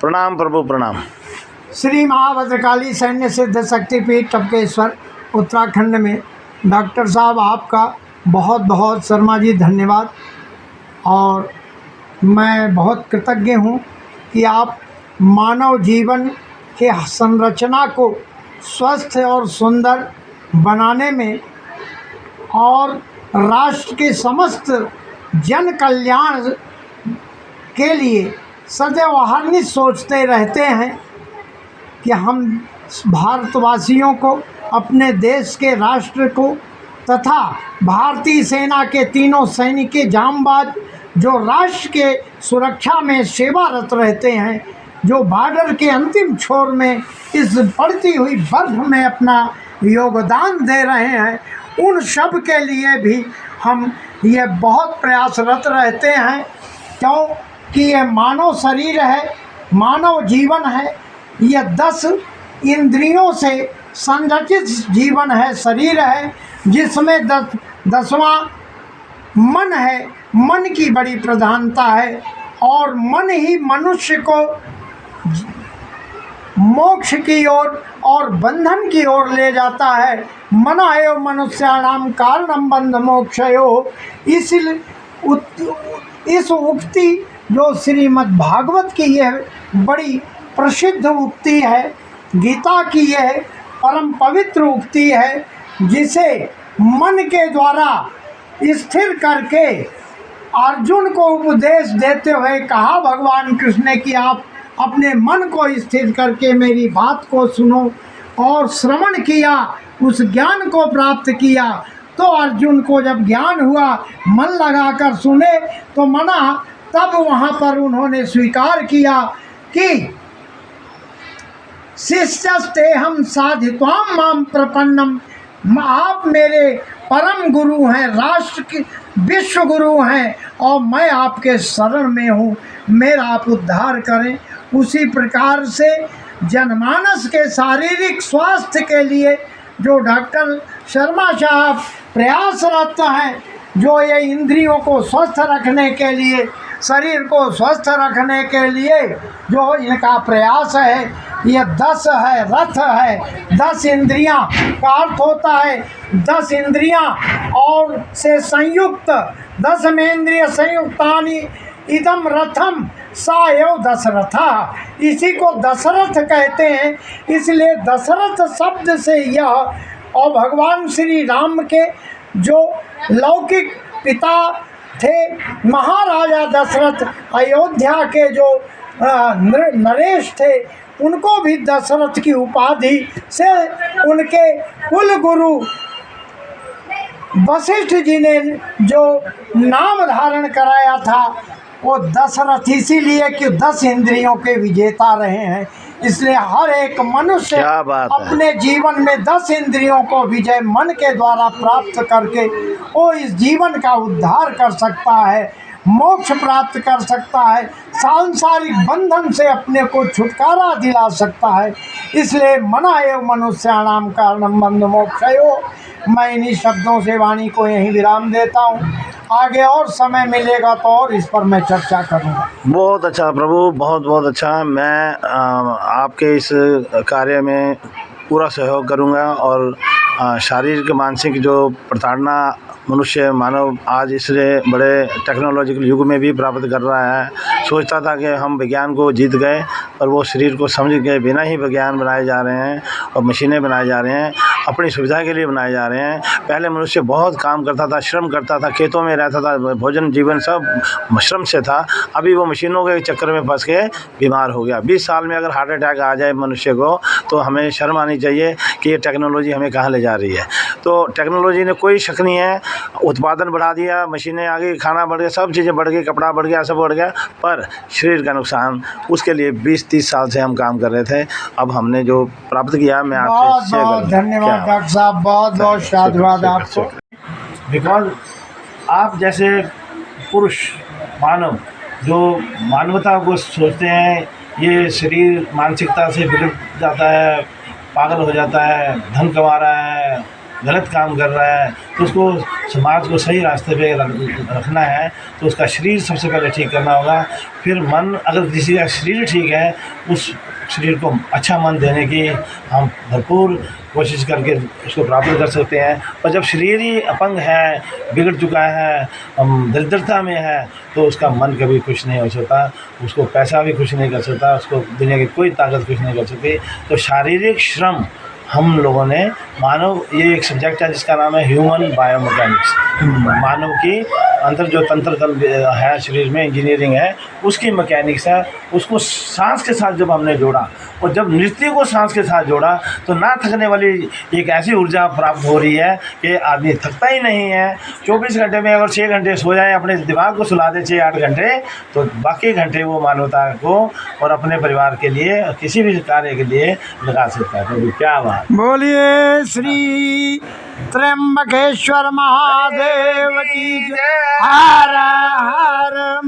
प्रणाम प्रभु प्रणाम। श्री महाभद्रकाली सैन्य सिद्ध शक्तिपीठ टपकेश्वर उत्तराखंड में डॉक्टर साहब आपका बहुत बहुत शर्मा जी धन्यवाद। और मैं बहुत कृतज्ञ हूँ कि आप मानव जीवन के संरचना को स्वस्थ और सुंदर बनाने में और राष्ट्र के समस्त जन कल्याण के लिए सदैव अहर्निश सोचते रहते हैं कि हम भारतवासियों को, अपने देश के राष्ट्र को तथा भारतीय सेना के तीनों सैनिक जांबाज जो राष्ट्र के सुरक्षा में सेवारत रहते हैं, जो बॉर्डर के अंतिम छोर में इस बढ़ती हुई बर्फ में अपना योगदान दे रहे हैं, उन सब के लिए भी हम ये बहुत प्रयासरत रहते हैं। क्योंकि ये मानव शरीर है, मानव जीवन है, ये 10 इंद्रियों से संरचित जीवन है, शरीर है, जिसमें 10वां मन है। मन की बड़ी प्रधानता है और मन ही मनुष्य को मोक्ष की ओर और बंधन की ओर ले जाता है। मना एव मनुष्याणाम कारणम बंध मोक्षयो। इस उक्ति जो श्रीमद् भागवत की यह बड़ी प्रसिद्ध उक्ति है, गीता की यह परम पवित्र उक्ति है, जिसे मन के द्वारा स्थिर करके अर्जुन को उपदेश देते हुए कहा भगवान कृष्ण ने कि आप अपने मन को स्थिर करके मेरी बात को सुनो, और श्रवण किया, उस ज्ञान को प्राप्त किया। तो अर्जुन को जब ज्ञान हुआ, मन लगाकर सुने तो मना, तब वहाँ पर उन्होंने स्वीकार किया कि शिष्यस्ते हम साधित्वाम माम प्रपन्नम, आप मेरे परम गुरु हैं, राष्ट्र के विश्व गुरु हैं और मैं आपके शरण में हूँ, मेरा आप उद्धार करें। उसी प्रकार से जनमानस के शारीरिक स्वास्थ्य के लिए जो डॉक्टर शर्मा साहब प्रयासरत हैं, जो ये इंद्रियों को स्वस्थ रखने के लिए, शरीर को स्वस्थ रखने के लिए जो इनका प्रयास है, ये 10 है, रथ है, 10 इंद्रियां का अर्थ होता है 10 इंद्रियां और से संयुक्त, 10 में इंद्रिय संयुक्तानि इदम रथम सा एव दशरथा। इसी को दशरथ कहते हैं। इसलिए दशरथ शब्द से यह, और भगवान श्री राम के जो लौकिक पिता थे महाराजा दशरथ, अयोध्या के जो नरेश थे, उनको भी दशरथ की उपाधि से उनके कुल गुरु वशिष्ठ जी ने जो नाम धारण कराया था वो दशरथ, इसीलिए कि 10 इंद्रियों के विजेता रहे हैं। इसलिए हर एक मनुष्य अपने जीवन में 10 इंद्रियों को विजय मन के द्वारा प्राप्त करके वो इस जीवन का उद्धार कर सकता है, मोक्ष प्राप्त कर सकता है, सांसारिक बंधन से अपने को छुटकारा दिला सकता है। इसलिए मना एव मनुष्याणाम कारणम बंध मोक्षयो। मैं इन्हीं शब्दों से वाणी को यहीं विराम देता हूँ। आगे और समय मिलेगा तो और इस पर मैं चर्चा करूँगा। बहुत अच्छा प्रभु, बहुत बहुत अच्छा। मैं आपके इस कार्य में पूरा सहयोग करूँगा और शारीरिक मानसिक जो प्रताड़ना मनुष्य मानव आज इसलिए बड़े टेक्नोलॉजिकल युग में भी प्राप्त कर रहा है। सोचता था कि हम विज्ञान को जीत गए, पर वो शरीर को समझ गए बिना ही विज्ञान बनाए जा रहे हैं और मशीनें बनाए जा रहे हैं, अपनी सुविधा के लिए बनाए जा रहे हैं। पहले मनुष्य बहुत काम करता था, श्रम करता था, खेतों में रहता था, भोजन जीवन सब श्रम से था। अभी वो मशीनों के चक्कर में फंस के बीमार हो गया। 20 साल में अगर हार्ट अटैक आ जाए मनुष्य को तो हमें शर्म आनी चाहिए कि ये टेक्नोलॉजी हमें कहाँ ले जा रही है। तो टेक्नोलॉजी ने कोई शक नहीं है, उत्पादन बढ़ा दिया, मशीनें आ गई, खाना बढ़ गया, सब चीज़ें बढ़ गई, कपड़ा बढ़ गया, सब बढ़ गया, पर शरीर का नुकसान, उसके लिए 20-30 साल से हम काम कर रहे थे। अब हमने जो प्राप्त किया, मैं आपसे बहुत धन्यवाद डॉक्टर साहब, बहुत बहुत साधुवाद आपको। बिकॉज आप जैसे पुरुष मानव जो मानवता को सोचते हैं, ये शरीर मानसिकता से बिगड़ जाता है, पागल हो जाता है, धन कमा रहा है, गलत काम कर रहा है तो उसको समाज को सही रास्ते पे रखना है तो उसका शरीर सबसे पहले ठीक करना होगा। फिर मन, अगर किसी का शरीर ठीक है उस शरीर को अच्छा मन देने की हम भरपूर कोशिश करके उसको प्राप्त कर सकते हैं। और जब शरीर ही अपंग है, बिगड़ चुका है, दरिद्रता में है, तो उसका मन कभी खुश नहीं हो सकता, उसको पैसा भी खुश नहीं कर सकता, उसको दुनिया की कोई ताकत खुश नहीं कर सकती। तो शारीरिक श्रम हम लोगों ने ये एक सब्जेक्ट है जिसका नाम है ह्यूमन बायोमैकेनिक्स। मानव की अंदर जो तंत्र है शरीर में, इंजीनियरिंग है, उसकी मैकेनिक्स है। उसको सांस के साथ जब हमने जोड़ा और जब नृत्य को सांस के साथ जोड़ा तो ना थकने वाली एक ऐसी ऊर्जा प्राप्त हो रही है कि आदमी थकता ही नहीं है। 24 घंटे में अगर 6 घंटे सो जाए, अपने दिमाग को सुला दे 6-8 घंटे, तो बाकी घंटे वो मानवता को और अपने परिवार के लिए और किसी भी कार्य के लिए लगा सकता है। तो क्या बात। बोलिए श्री त्र्यंबकेश्वर महादेव की जय। हर हर